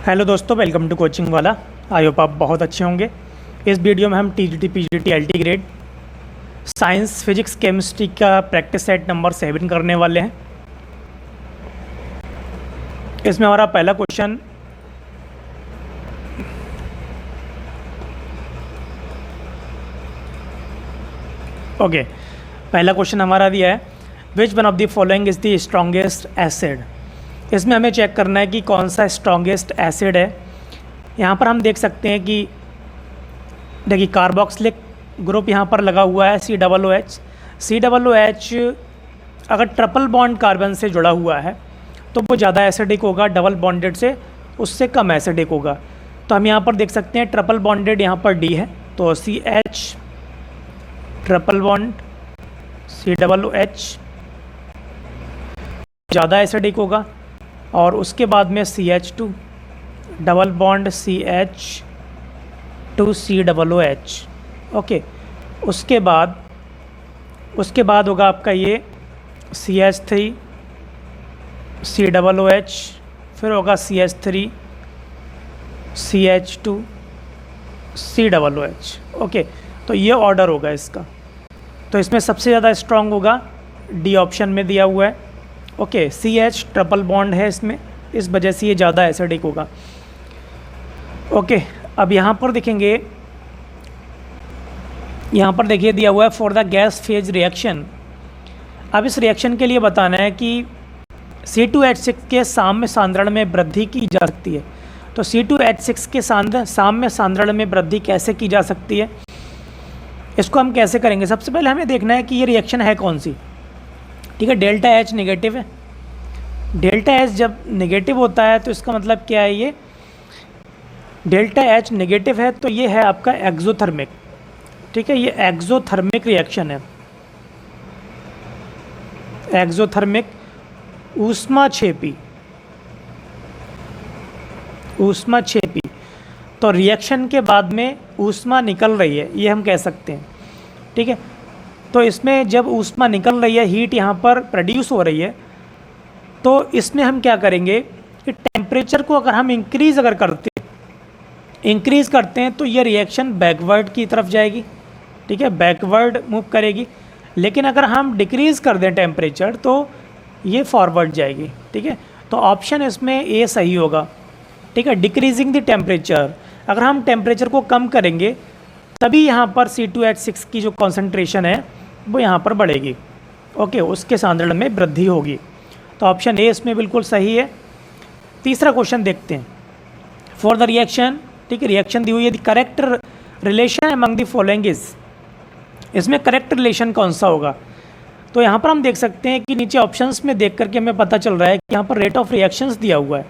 Hello दोस्तों, welcome to coaching वाला। I hope आप बहुत अच्छे होंगे। इस वीडियो में हम TGT PGT LT grade science physics chemistry का प्रैक्टिस सेट नंबर 7 करने वाले हैं। इसमें हमारा पहला क्वेश्चन पहला क्वेश्चन हमारा दिया है, which one of the following is the strongest acid. इसमें हमें चेक करना है कि कौन सा स्ट्रॉन्गेस्ट एसिड है। यहाँ पर हम देख सकते हैं कि देखिए कार्बोक्सिलिक ग्रुप यहाँ पर लगा हुआ है COOH। COOH अगर ट्रिपल बॉन्ड कार्बन से जुड़ा हुआ है तो वो ज़्यादा एसिडिक होगा, डबल बॉन्डेड से उससे कम एसिडिक होगा। तो हम यहाँ पर देख सकते हैं ट्रिपल बॉन्डेड यहाँ पर D है, तो CH ट्रिपल बॉन्ड COOH ज़्यादा एसिडिक होगा। और उसके बाद में CH2 double bond CH2COOH। Okay, उसके बाद होगा आपका ये CH3 COOH, फिर होगा CH3 CH2 COOH। ओके, तो ये ऑर्डर होगा इसका। तो इसमें सबसे ज़्यादा स्ट्रॉन्ग होगा D ऑप्शन में दिया हुआ है। ओके, CH ट्रिपल बॉन्ड है इसमें, इस वजह से ये ज़्यादा एसिडिक होगा। ओके, अब यहाँ पर देखेंगे, यहाँ पर देखिए दिया हुआ है for the gas phase reaction. अब इस रिएक्शन के लिए बताना है कि C2H6 के साम्य सांद्रण में वृद्धि की जा सकती है। तो C2H6 के साम्य सांद्रण में वृद्धि कैसे की जा सकती है, इसको हम कैसे करेंगे। सबसे पहले हमें देखना है कि ये रिएक्शन है कौन सी। ठीक है, डेल्टा H नेगेटिव है। डेल्टा H जब नेगेटिव होता है तो इसका मतलब क्या है, ये डेल्टा H नेगेटिव है तो ये है आपका एक्सोथर्मिक। ठीक है, ये एक्सोथर्मिक रिएक्शन है। एक्सोथर्मिक ऊष्माक्षेपी तो रिएक्शन के बाद में ऊष्मा निकल रही है, ये हम कह सकते हैं। ठीक है, तो इसमें जब ऊष्मा निकल रही है, हीट यहाँ पर प्रोड्यूस हो रही है, तो इसमें हम क्या करेंगे कि टेम्परेचर को अगर हम इंक्रीज़ करते हैं तो ये रिएक्शन बैकवर्ड की तरफ जाएगी। ठीक है, बैकवर्ड मूव करेगी। लेकिन अगर हम डिक्रीज़ कर दें टेम्परेचर तो ये फॉरवर्ड जाएगी। ठीक है, तो ऑप्शन इसमें ए सही होगा। ठीक है, डिक्रीजिंग द टेम्परेचर, अगर हम टेम्परेचर को कम करेंगे तभी यहाँ पर C2H6 की जो कॉन्सेंट्रेशन है वो यहाँ पर बढ़ेगी। ओके, उसके सांद्रण में वृद्धि होगी। तो ऑप्शन ए इसमें बिल्कुल सही है। तीसरा क्वेश्चन देखते हैं, फॉर द रिएक्शन। ठीक है, रिएक्शन दी हुई है, correct relation among the following is. इसमें करेक्ट रिलेशन कौन सा होगा। तो यहाँ पर हम देख सकते हैं कि नीचे ऑप्शंस में देख करके हमें पता चल रहा है कि यहाँ पर रेट ऑफ रिएक्शंस दिया हुआ है।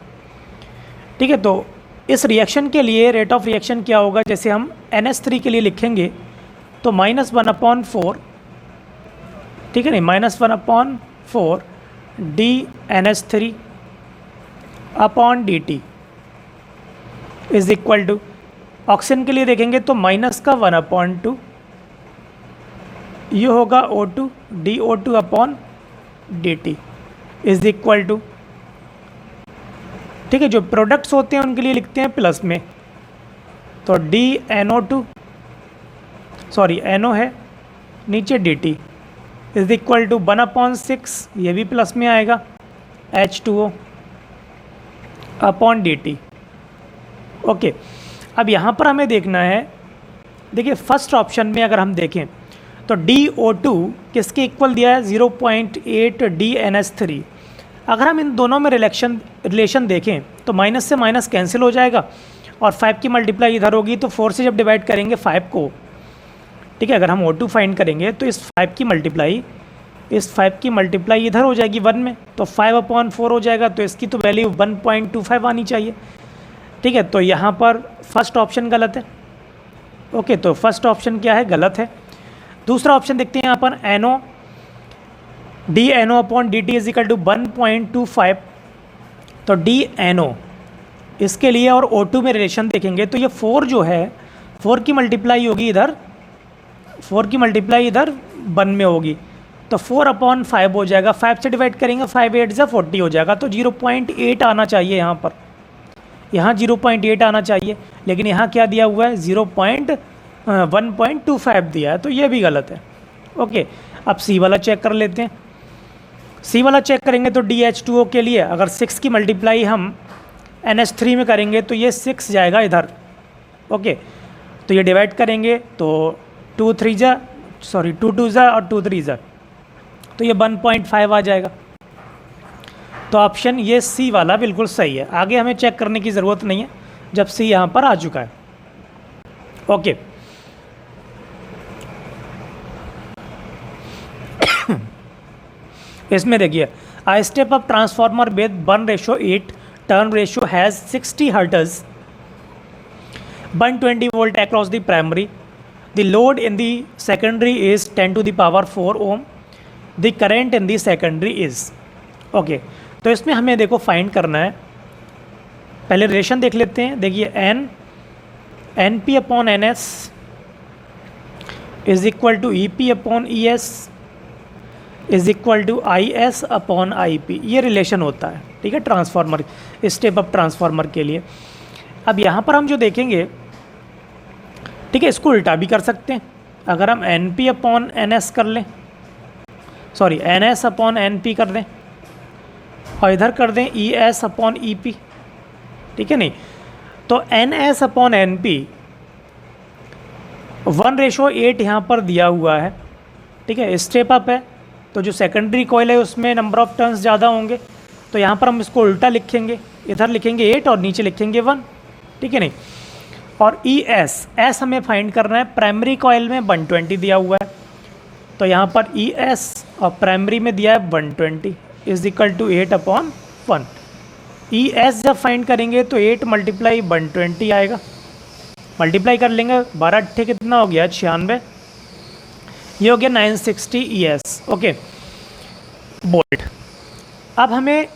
ठीक है, तो इस रिएक्शन के लिए रेट ऑफ रिएक्शन क्या होगा, जैसे हम NH3 के लिए लिखेंगे तो -1/4। ठीक है, नहीं, -1/4 dNH3 upon dt is equal to, oxygen के लिए देखेंगे तो -1/2 ये होगा O2 DO2 upon dt is equal to. ठीक है, जो प्रोडक्ट्स होते हैं उनके लिए लिखते हैं प्लस में, तो DNO2 NO है, नीचे dt इज इक्वल टू 1/6, ये भी प्लस में आएगा, H2O अपॉन dt। ओके, अब यहाँ पर हमें देखना है, देखिए फर्स्ट ऑप्शन में अगर हम देखें तो DO2 किसके इक्वल दिया है, 0.8 dNH3। अगर हम इन दोनों में रिलेशन देखें तो माइनस से माइनस कैंसिल हो जाएगा और 5 की मल्टीप्लाई इधर होगी, तो 4 से जब डिवाइड करेंगे 5 को, ठीक है, अगर हम O2 फाइंड करेंगे तो इस 5 की मल्टीप्लाई इधर हो जाएगी 1 में, तो 5/4 हो जाएगा। तो इसकी तो वैल्यू 1.25 आनी चाहिए। ठीक है, तो यहाँ पर फर्स्ट ऑप्शन गलत है। ओके, तो फर्स्ट ऑप्शन क्या है, गलत है। दूसरा ऑप्शन देखते हैं यहाँ पर NO DNO upon dt is equal to 1.25। तो DNO इसके लिए और O2 में रिलेशन देखेंगे तो ये 4 जो है, 4 की मल्टीप्लाई होगी इधर, 1 में होगी, तो 4/5 हो जाएगा। 5 से डिवाइड करेंगे, 5 8 से 40 हो जाएगा, तो 0.8 आना चाहिए यहाँ पर। यहाँ 0.8 आना चाहिए, लेकिन यहाँ क्या दिया हुआ है 1.25 दिया है, तो ये भी गलत है। ओके, अब सी वाला चेक कर लेते हैं। सी वाला चेक करेंगे तो DH2O के लिए अगर 6 की मल्टीप्लाई हम NH3 में करेंगे तो ये 6 जाएगा इधर। ओके, तो ये डिवाइड करेंगे तो 2 2 जा और 2 3 जा, तो ये 1.5 आ जाएगा। तो ऑप्शन ये सी वाला बिल्कुल सही है। आगे हमें चेक करने की ज़रूरत नहीं है जब सी यहाँ पर आ चुका है। ओके, इसमें देखिए a step up transformer with 1:8 turn ratio has 60 hertz 120 volt across the primary, the load in the secondary is 10⁴ ohm, the current in the secondary is. Okay, तो इसमें हमें देखो फाइंड करना है, पहले रिलेशन देख लेते हैं। देखिए NP upon NS is equal to EP upon ES is equal to IS upon IP, ये रिलेशन होता है, ठीक है, ट्रांसफार्मर स्टेप अप ट्रांसफार्मर के लिए। अब यहाँ पर हम जो देखेंगे, ठीक है, इसको उल्टा भी कर सकते हैं। अगर हम NP अपॉन NS कर लें, सॉरी NS अपॉन NP कर दें और इधर कर दें ES अपॉन EP, ठीक है नहीं, तो NS अपॉन NP 1:8 यहाँ पर दिया हुआ है, ठीक है, स्टेप अप है, तो जो सेकेंडरी कॉइल है उसमें नंबर ऑफ टर्न्स ज़्यादा होंगे, तो यहाँ पर हम इसको उल्टा लिखेंगे, इधर लिखेंगे 8 और नीचे लिखेंगे 1, ठीक है नहीं। और ES हमें फाइंड करना है, प्राइमरी कॉइल में 120 दिया हुआ है, तो यहाँ पर ES और प्राइमरी में दिया है 120 इज इक्वल टू 8/1। ES जब फाइंड करेंगे तो 8 × 120 आएगा, मल्टीप्लाई कर लेंगे, 12 8 कितना हो गया 96, ये हो गया 960 ES। Okay volt. अब हमें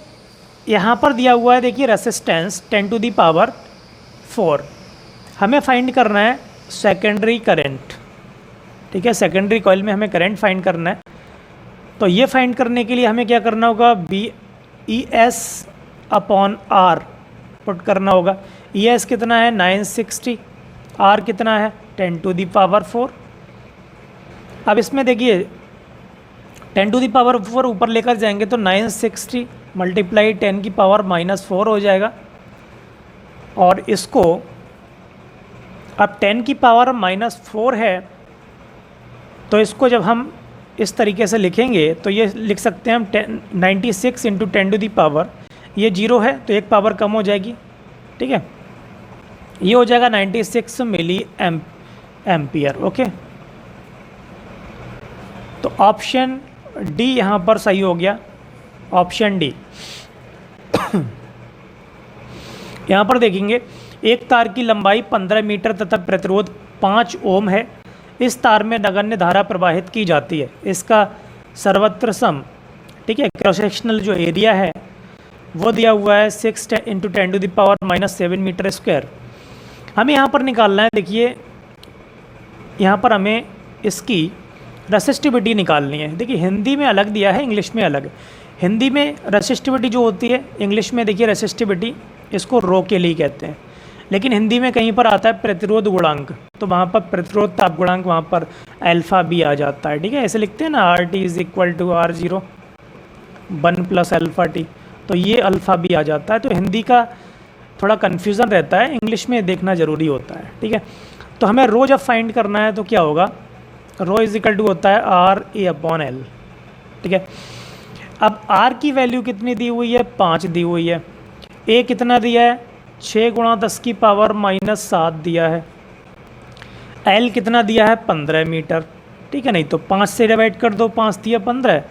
यहाँ पर दिया हुआ है, देखिए रेसिस्टेंस 10⁴, हमें फाइंड करना है सेकेंडरी करंट, ठीक है, सेकेंडरी कॉइल में हमें करंट फाइंड करना है। तो ये फाइंड करने के लिए हमें क्या करना होगा, ES अपॉन R पुट करना होगा। ES कितना है 960, R कितना है 10⁴। अब इसमें देखिए 10⁴ ऊपर लेकर जाएंगे तो 960 मल्टीप्लाई 10⁻⁻4 हो जाएगा, और इसको अब 10⁻⁻4 है, तो इसको जब हम इस तरीके से लिखेंगे तो ये लिख सकते हैं हम 96 × 10⁻, ये 0 है तो एक पावर कम हो जाएगी, ठीक है, ये हो जाएगा 96 मिली एम्पियर। ओके, तो ऑप्शन डी यहाँ पर सही हो गया, ऑप्शन डी। यहाँ पर देखेंगे एक तार की लंबाई 15 मीटर तथा प्रतिरोध 5 ओम है, इस तार में नगण्य धारा प्रवाहित की जाती है, इसका सर्वत्र सम, ठीक है, क्रॉस सेक्शनल जो एरिया है वो दिया हुआ है 6 × 10⁻⁻7 मीटर स्क्वायर। हमें यहाँ पर निकालना है, देखिए यहाँ पर हमें इसकी रेसिस्टिविटी निकालनी है। देखिए हिंदी में अलग दिया है, इंग्लिश में अलग। हिंदी में रेसिस्टिविटी जो होती है, इंग्लिश में देखिए रेसिस्टिविटी इसको रो के लिए कहते हैं, लेकिन हिंदी में कहीं पर आता है प्रतिरोध गुणांक, तो वहाँ पर प्रतिरोध ताप गुणांक वहाँ पर अल्फा भी आ जाता है, ठीक है, ऐसे लिखते हैं ना, RT = R0 1 + αT, तो ये अल्फ़ा भी आ जाता है। तो हिंदी का थोड़ा कन्फ्यूज़न रहता है, इंग्लिश में देखना ज़रूरी होता है, ठीक है। तो हमें रो जब फाइंड करना है तो क्या होगा, रो = होता है RA/L, ठीक है। अब R की वैल्यू कितनी दी हुई है, 5 दी हुई है, A कितना दिया है 6 × 10⁻⁻7 दिया है, L कितना दिया है 15 मीटर, ठीक है नहीं, तो 5 से डिवाइड कर दो, 5 दिया 15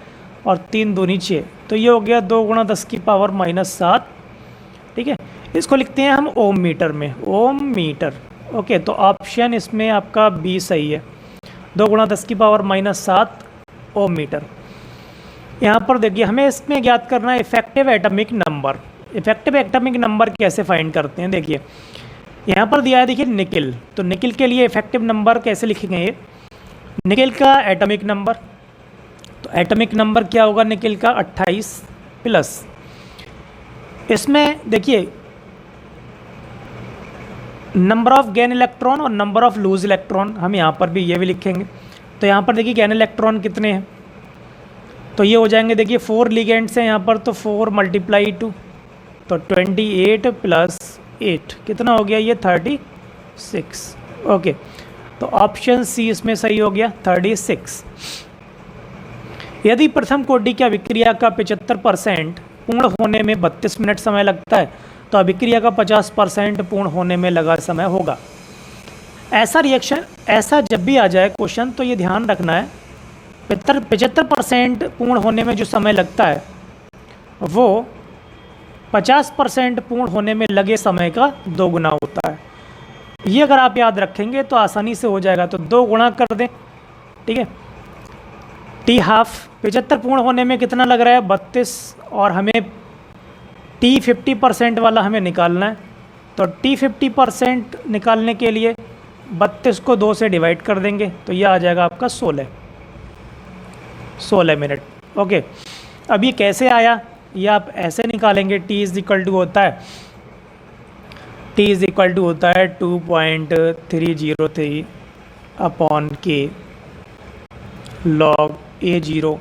और 3 दूनी 6, तो ये हो गया 2 × 10⁻⁻7, ठीक है। इसको लिखते हैं हम ओम मीटर में, ओम मीटर। ओके, तो ऑप्शन इसमें आपका बी सही है, 2 × 10⁻⁻7 ओम मीटर। यहाँ पर देखिए हमें इसमें ज्ञात करना है effective atomic number. Effective atomic number कैसे फाइंड करते हैं, देखिए यहाँ पर दिया है, देखिए निकिल, तो निकिल के लिए इफेक्टिव नंबर कैसे लिखेंगे, ये निकिल का एटॉमिक नंबर, तो एटॉमिक नंबर क्या होगा निकिल का 28 प्लस, इसमें देखिए नंबर ऑफ गेन इलेक्ट्रॉन और नंबर ऑफ लूज इलेक्ट्रॉन, हम यहाँ पर भी ये भी लिखेंगे। तो यहाँ पर देखिए गेन इलेक्ट्रॉन कितने हैं, तो ये हो जाएंगे, देखिए 4 लिगेंड्स हैं यहाँ पर, तो 4 × 2 तो 28 + 8 कितना हो गया, ये 36। ओके, तो ऑप्शन सी इसमें सही हो गया, 36। यदि प्रथम कोटि की अभिक्रिया का 75% पूर्ण होने में 32 मिनट समय लगता है, तो अभिक्रिया का 50% पूर्ण होने में लगा समय होगा। ऐसा रिएक्शन, ऐसा जब भी आ जाए क्वेश्चन, तो ये ध्यान रखना है 75% पूर्ण होने में जो समय लगता है वो 50% पूर्ण होने में लगे समय का 2 गुना होता है। ये अगर आप याद रखेंगे तो आसानी से हो जाएगा। तो 2 गुणा कर दें, ठीक है। टी हाफ 75 पूर्ण होने में कितना लग रहा है, 32, और हमें टी 50% वाला हमें निकालना है। तो टी 50% निकालने के लिए 32 को 2 से डिवाइड कर देंगे, तो यह आ जाएगा आपका 16 मिनट। ओके, अब ये कैसे आया, ये आप ऐसे निकालेंगे। टी इज इक्वल टू होता है 2.303 अपॉन के log A0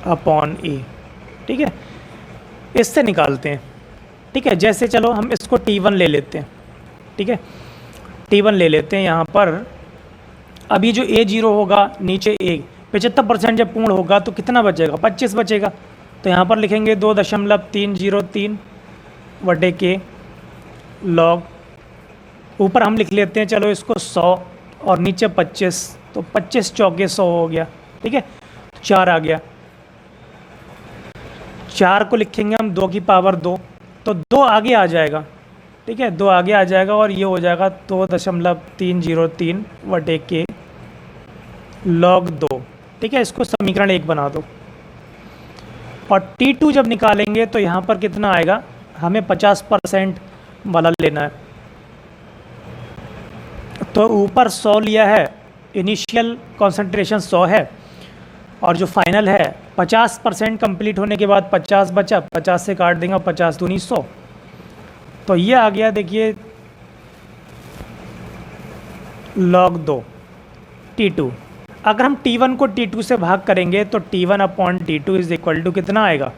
अपॉन ए, ठीक है, इससे निकालते हैं। ठीक है, जैसे चलो हम इसको T1 ले लेते हैं, ठीक है, T1 ले लेते हैं यहाँ पर। अभी जो A0 होगा नीचे 75% जब पूर्ण होगा तो कितना बचेगा, 25 बचेगा। तो यहाँ पर लिखेंगे 2.303 बटे के log, ऊपर हम लिख लेते हैं चलो इसको 100 और नीचे 25, तो 25 चौके 100 हो गया, ठीक है। 4 आ गया, 4 को लिखेंगे हम 2 की पावर 2, तो 2 आगे आ जाएगा, ठीक है, 2 आगे आ जाएगा और ये हो जाएगा 2.303 बटे के log 2, ठीक है। इसको समीकरण 1 बना दो। और T2 जब निकालेंगे तो यहाँ पर कितना आएगा, हमें 50% वाला लेना है। तो ऊपर 100 लिया है, इनिशियल कॉन्सेंट्रेशन 100 है, और जो फाइनल है 50% कंप्लीट होने के बाद 50 बचा, 50 से काट देंगे, 50 दूनी 100, तो ये आ गया देखिए log 2 T2। अगर हम T1 को T2 से भाग करेंगे तो T1 upon T2 is equal to कितना आएगा,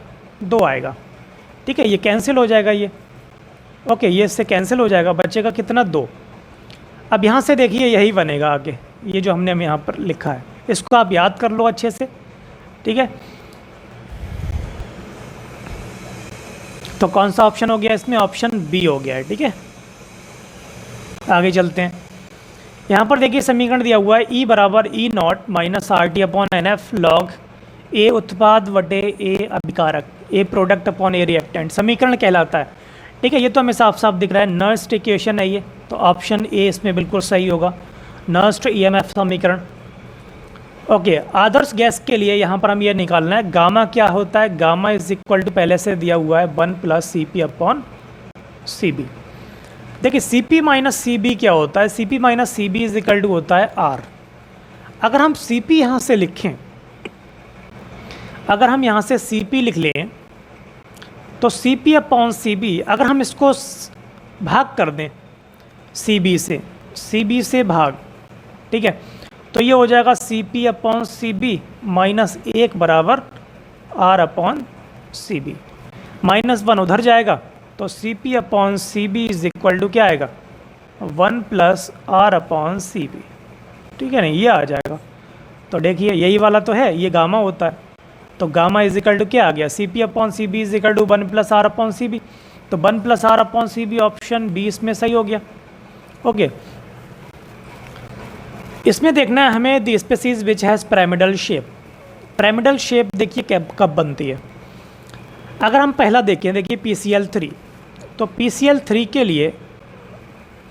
2 आएगा, ठीक है। ये कैंसिल हो जाएगा, ये ओके, ये इससे कैंसिल हो जाएगा, बचेगा कितना, 2। अब यहाँ से देखिए यही बनेगा आगे, ये जो हमने यहाँ पर लिखा है इसको आप याद कर लो अच्छे से, ठीक है। तो कौन सा ऑप्शन हो गया इसमें, ऑप्शन बी हो गया है, ठीक है। आगे चलते हैं। यहाँ पर देखिए समीकरण दिया हुआ है E बराबर E0 minus RT upon NF log A उत्पाद बटे A अभिकारक, A product upon A reactant समीकरण कहलाता है, ठीक है। ये तो हमें साफ साफ दिख रहा है, नर्स्ट इक्वेशन है ये, तो ऑप्शन ए इसमें बिल्कुल सही होगा, नर्स्ट EMF समीकरण। ओके, आदर्श गैस के लिए यहाँ पर हम ये निकालना है गामा क्या होता है, गामा इज इक्वल टू पहले से दिया हुआ है 1 + CP अपॉन CB। देखिए CP माइनस CB क्या होता है, CP minus CB is equal to होता है R। अगर हम CP यहाँ से लिखें, अगर हम यहाँ से CP लिख लें तो CP अपॉन CB, अगर हम इसको भाग कर दें CB से भाग, ठीक है, तो ये हो जाएगा CP अपॉन CB माइनस 1 बराबर R अपॉन CB, -1 उधर जाएगा, तो CP upon CB is equal to क्या आएगा, 1 + R अपॉन CB, ठीक है ना, ये आ जाएगा। तो देखिए यही वाला तो है, ये गामा होता है, तो गामा इज इक्वल टू क्या आ गया, CP upon CB is equal to 1 + R upon CB, तो 1 + R upon CB option B इसमें सही हो गया। ओके, इसमें देखना है हमें the species which has pyramidal shape. Pyramidal shape देखिए कब बनती है, अगर हम पहला देखें, देखिए PCl3, तो PCl3 के लिए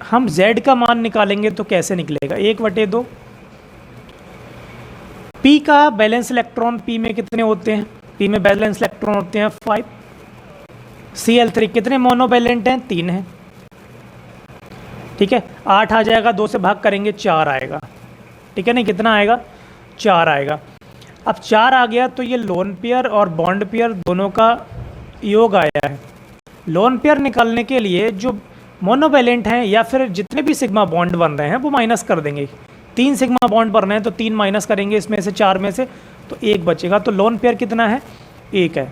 हम Z का मान निकालेंगे तो कैसे निकलेगा, 1/2। P का बैलेंस इलेक्ट्रॉन, P में कितने होते हैं, P में बैलेंस इलेक्ट्रॉन होते हैं 5। Cl3 कितने मोनोवैलेंट हैं, 3 हैं, ठीक है। 8 आ जाएगा, 2 से भाग करेंगे 4 आएगा, ठीक है, नहीं कितना आएगा, 4 आएगा। अब 4 आ गया तो ये लोन पेयर और बॉन्ड पेयर दोनों का योग आया है। लोन पेयर निकालने के लिए जो मोनोवैलेंट हैं या फिर जितने भी सिग्मा बॉन्ड बन रहे हैं वो माइनस कर देंगे। 3 सिग्मा बॉन्ड बन रहे हैं तो 3 माइनस करेंगे इसमें से, 4 में से, तो 1 बचेगा। तो लोन पेयर कितना है? 1 है।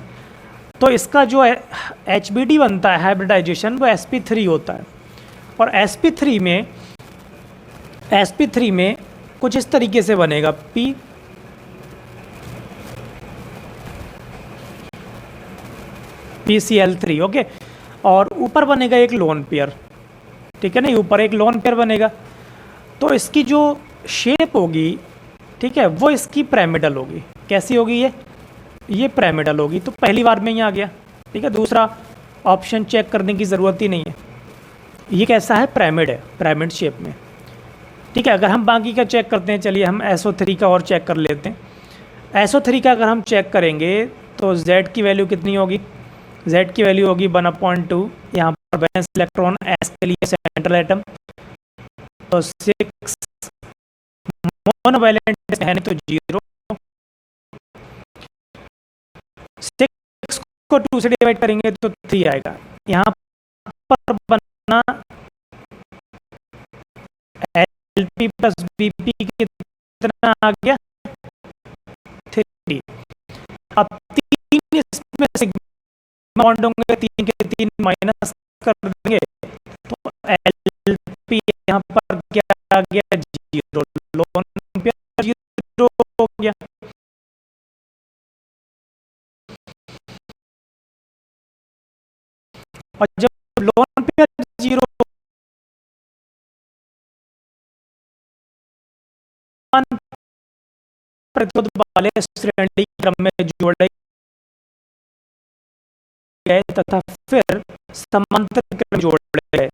तो इसका जो HBD बनता है हाइब्रिडाइजेशन, वो sp3 होता है। और sp3 में कुछ इस तरीके से बनेगा, PCl3, ओके। और ऊपर बनेगा एक लोन पेयर, ठीक है ना, ऊपर एक लोन पेयर बनेगा। तो इसकी जो शेप होगी, ठीक है, वो इसकी पिरामिडल होगी। कैसी होगी ये पिरामिडल होगी। तो पहली बार में ही आ गया, ठीक है। दूसरा ऑप्शन चेक करने की ज़रूरत ही नहीं है। ये कैसा है? पिरामिड है, पिरामिड शेप में, ठीक है। अगर हम बाकी का चेक करते हैं, चलिए हम SO3 का और चेक कर लेते हैं। SO3 का अगर हम चेक करेंगे तो Z की वैल्यू कितनी होगी? Z की वैल्यू होगी 1/2। यहाँ पर वैलेंस इलेक्ट्रॉन S के लिए सेंट्रल एटम, तो 6 मोनोवैलेंट है नहीं तो 0। 6 को 2 से डिवाइड करेंगे तो 3 आएगा। यहाँ पर बनना LP प्लस BP कितना आ गया? 3। अब 3 इसमें सिग्मा बॉन्ड होंगे, 3 के 3 माइनस कर देंगे तो LP यहाँ पर क्या आ गया? 0। लोन पेयर 0 हो गया। और जब लोन पेयर 0 प्रतिरोध वाले श्रेणी क्रम में जोड़े गए तथा फिर समांतर क्रम में जोड़े गए।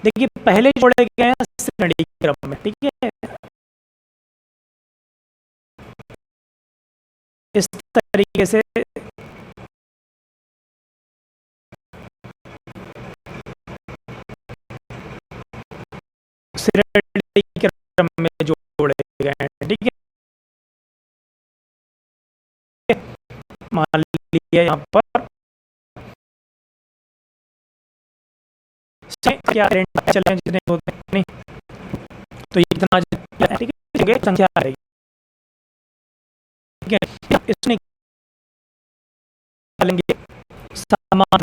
देखिए पहले जोड़े गए हैं श्रेणी क्रम में, ठीक है। इस तरीके से श्रेणी क्रम में जोड़े गए हैं, ठीक है। मान लिया यहाँ पर क्या चलें जितने होते हैं नहीं, तो ये इतना, ठीक है, संख्या आएगी, ठीक है। इसमें डालेंगे समान,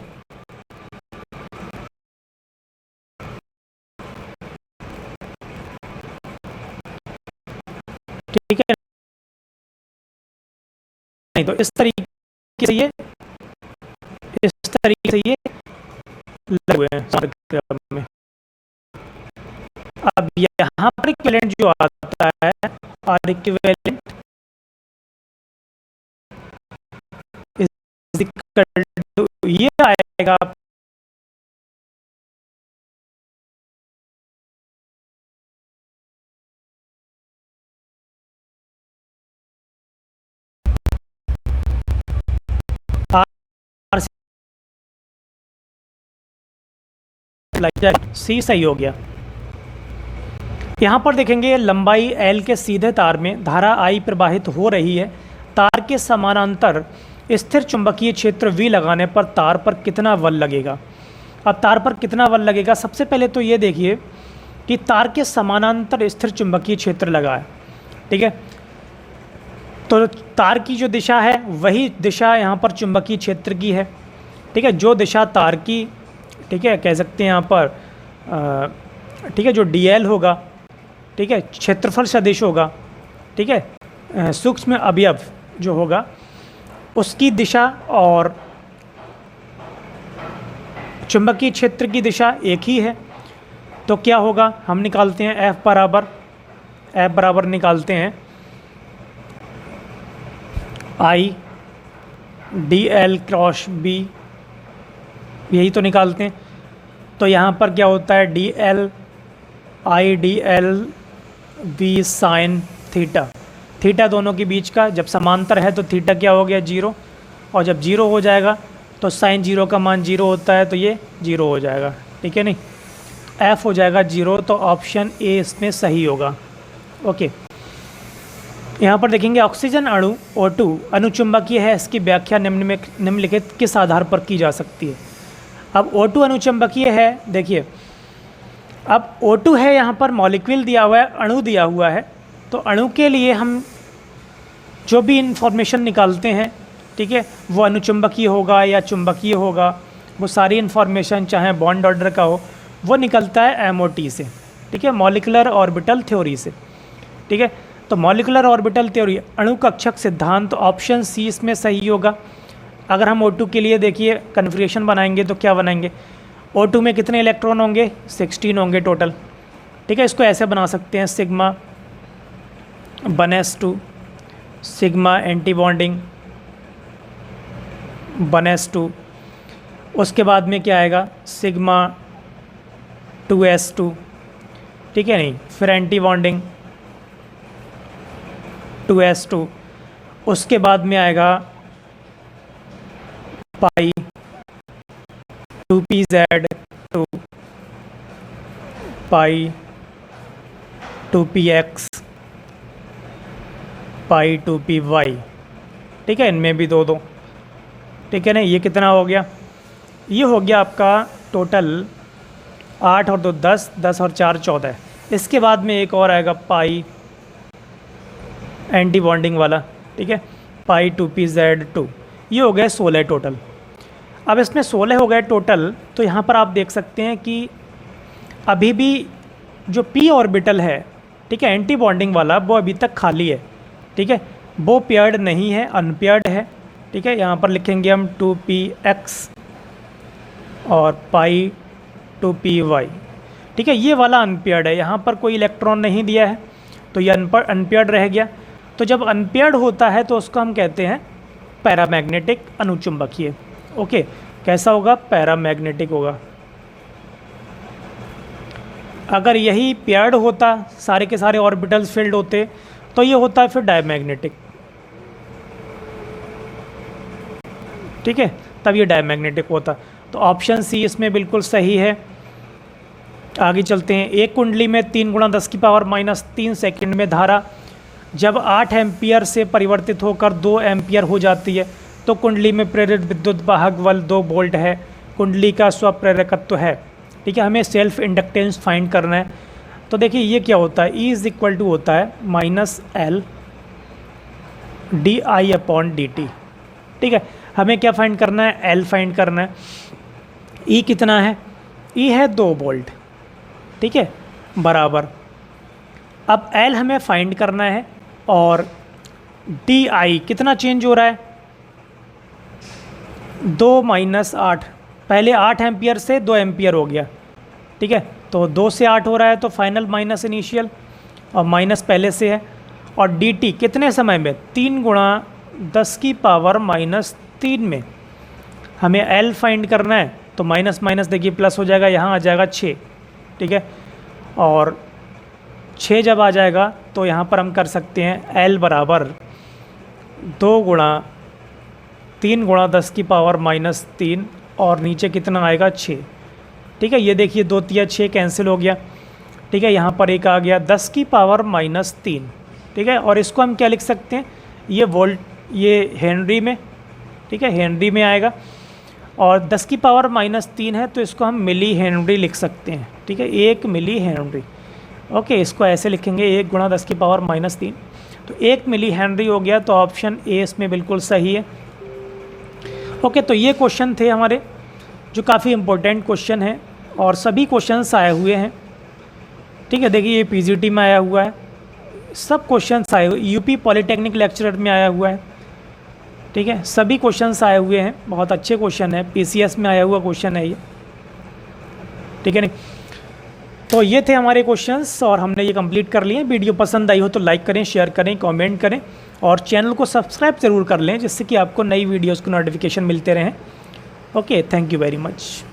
ठीक है। नहीं तो इस तरीके से ये लगे हुए हैं क्रम में। अब यहाँ पर इक्विवेलेंट जो आता है, और इक्विवेलेंट ये आएगा C। सही हो गया। यहाँ पर देखेंगे लंबाई L के सीधे तार में धारा I प्रवाहित हो रही है। तार के समानांतर स्थिर चुंबकीय क्षेत्र V लगाने पर तार पर कितना बल लगेगा? अब तार पर कितना बल लगेगा, सबसे पहले तो ये देखिए कि तार के समानांतर स्थिर चुंबकीय क्षेत्र लगा है, ठीक है। तो तार की जो दिशा है वही दिशा यहाँ पर चुंबकीय क्षेत्र की है, ठीक है। जो दिशा तार की, ठीक है, कह सकते हैं यहाँ पर, ठीक है, जो DL होगा, ठीक है, क्षेत्रफल सदिश होगा, ठीक है, सूक्ष्म अवयव जो होगा उसकी दिशा और चुंबकीय क्षेत्र की दिशा एक ही है। तो क्या होगा, हम निकालते हैं F बराबर निकालते हैं I DL क्रॉस B, यही तो निकालते हैं। तो यहाँ पर क्या होता है, I DL V sine theta दोनों के बीच का, जब समांतर है तो थीटा क्या हो गया? 0। और जब 0 हो जाएगा तो साइन 0 का मान 0 होता है, तो ये 0 हो जाएगा, ठीक है। नहीं, F हो जाएगा 0। तो ऑप्शन A इसमें सही होगा, ओके। यहाँ पर देखेंगे ऑक्सीजन अणु O2 अनुचुंबकीय है, इसकी व्याख्या निम्नलिखित किस आधार पर की जा सकती है। अब O2 अनुचुंबकीय है, देखिए अब O2 है, यहाँ पर मॉलिक्यूल दिया हुआ है, अणु दिया हुआ है, तो अणु के लिए हम जो भी इन्फॉर्मेशन निकालते हैं, ठीक है, वो अनुचुंबकीय होगा या चुंबकीय होगा, वो सारी इन्फॉर्मेशन चाहे बॉन्ड ऑर्डर का हो वो निकलता है MOT से, ठीक है, मॉलिकुलर ऑर्बिटल थ्योरी से, ठीक है। तो मॉलिकुलर ऑर्बिटल थ्योरी, अणु कक्षक सिद्धांत, ऑप्शन सी इसमें सही होगा। अगर हम O2 के लिए देखिए कन्फिग्रेशन बनाएंगे तो क्या बनाएंगे, O2 में कितने इलेक्ट्रॉन होंगे, 16 होंगे टोटल, ठीक है। इसको ऐसे बना सकते हैं sigma 1s2, sigma anti bonding 1s2, उसके बाद में क्या आएगा सिग्मा 2s2, ठीक है, नहीं फिर एंटी बॉन्डिंग 2s2, उसके बाद में आएगा पाई 2pz2, पाई 2px, पाई 2py, ठीक है, इनमें भी दो दो, ठीक है ना। ये कितना हो गया, ये हो गया आपका टोटल 8 और 2 10, 10 और 4 14। इसके बाद में एक और आएगा पाई एंटी बॉन्डिंग वाला, ठीक है, पाई 2pz2, ये हो गए 16 टोटल। अब इसमें 16 हो गए टोटल, तो यहाँ पर आप देख सकते हैं कि अभी भी जो p ऑर्बिटल है, ठीक है, एंटी बॉन्डिंग वाला, वो अभी तक खाली है, ठीक है, वो पेयर्ड नहीं है, अनपेयर्ड है, ठीक है। यहाँ पर लिखेंगे हम 2px और पाई 2py, ठीक है, ये वाला अनपेयर्ड है, यहाँ पर कोई इलेक्ट्रॉन नहीं दिया है, तो ये अनपेयर्ड रह गया। तो जब अनपेयर्ड होता है तो उसको हम कहते हैं पैरामैग्नेटिक अनुचुंबकीय। ओके, कैसा होगा, पैरामैग्नेटिक होगा। अगर यही पेयर्ड होता, सारे के सारे ऑर्बिटल्स फील्ड होते, तो ये होता है फिर डायमैग्नेटिक, ठीक है, तब ये डायमैग्नेटिक होता। तो ऑप्शन सी इसमें बिल्कुल सही है। आगे चलते हैं। एक कुंडली में 3 × 10⁻³ सेकंड में धारा जब 8 एम्पियर से परिवर्तित होकर 2 एम्पियर हो जाती है तो कुंडली में प्रेरित विद्युत वाहक बल 2 वोल्ट है, कुंडली का स्वप्रेरकत्व है, ठीक है। हमें सेल्फ इंडक्टेंस फाइंड करना है। तो देखिए ये क्या होता है, E = होता है -L dI/dt, ठीक है। हमें क्या फाइंड करना है, L फाइंड करना है। E कितना है, E है 2 वोल्ट, ठीक है, बराबर। अब L हमें फाइंड करना है और DI कितना चेंज हो रहा है, 2 - 8, पहले 8 एम्पियर से 2 एम्पियर हो गया, ठीक है, तो 2 से 8 हो रहा है, तो फाइनल माइनस इनिशियल, और माइनस पहले से है। और DT कितने समय में, 3 × 10⁻³ में। हमें L फाइंड करना है, तो माइनस माइनस देखिए प्लस हो जाएगा, यहाँ आ जाएगा 6, ठीक है। और 6 जब आ जाएगा तो यहाँ पर हम कर सकते हैं L बराबर 3 × 10⁻³ और नीचे कितना आएगा 6, ठीक है। ये देखिए 2 × 6 कैंसिल हो गया, ठीक है। यहाँ पर एक आ गया 10⁻³ ठीक है। और इसको हम क्या लिख सकते हैं, ये वोल्ट, ये हेनरी में, ठीक है, हेनरी में आएगा। और 10⁻³ है तो इसको हम मिली हेनरी लिख सकते हैं, ठीक है, 1 मिली हेनरी। ओके, इसको ऐसे लिखेंगे 1 × 10⁻³ तो 1 मिली हेनरी हो गया। तो ऑप्शन ए इसमें बिल्कुल सही है। ओके, तो ये क्वेश्चन थे हमारे जो काफ़ी इम्पोर्टेंट क्वेश्चन हैं और सभी क्वेश्चंस आए हुए हैं, ठीक है। देखिए ये PGT में आया हुआ है, सब क्वेश्चंस आए हुए, UP पॉलीटेक्निक लेक्चरर में आया हुआ है, ठीक है, सभी क्वेश्चंस आए हुए हैं, बहुत अच्छे क्वेश्चन है, PCS में आया हुआ क्वेश्चन है ये, ठीक है नहीं। तो ये थे हमारे क्वेश्चंस और हमने ये कंप्लीट कर लिए। वीडियो पसंद आई हो तो लाइक करें, शेयर करें, कमेंट करें और चैनल को सब्सक्राइब ज़रूर कर लें जिससे कि आपको नई वीडियोज़ को नोटिफिकेशन मिलते रहें। Okay, thank you very much.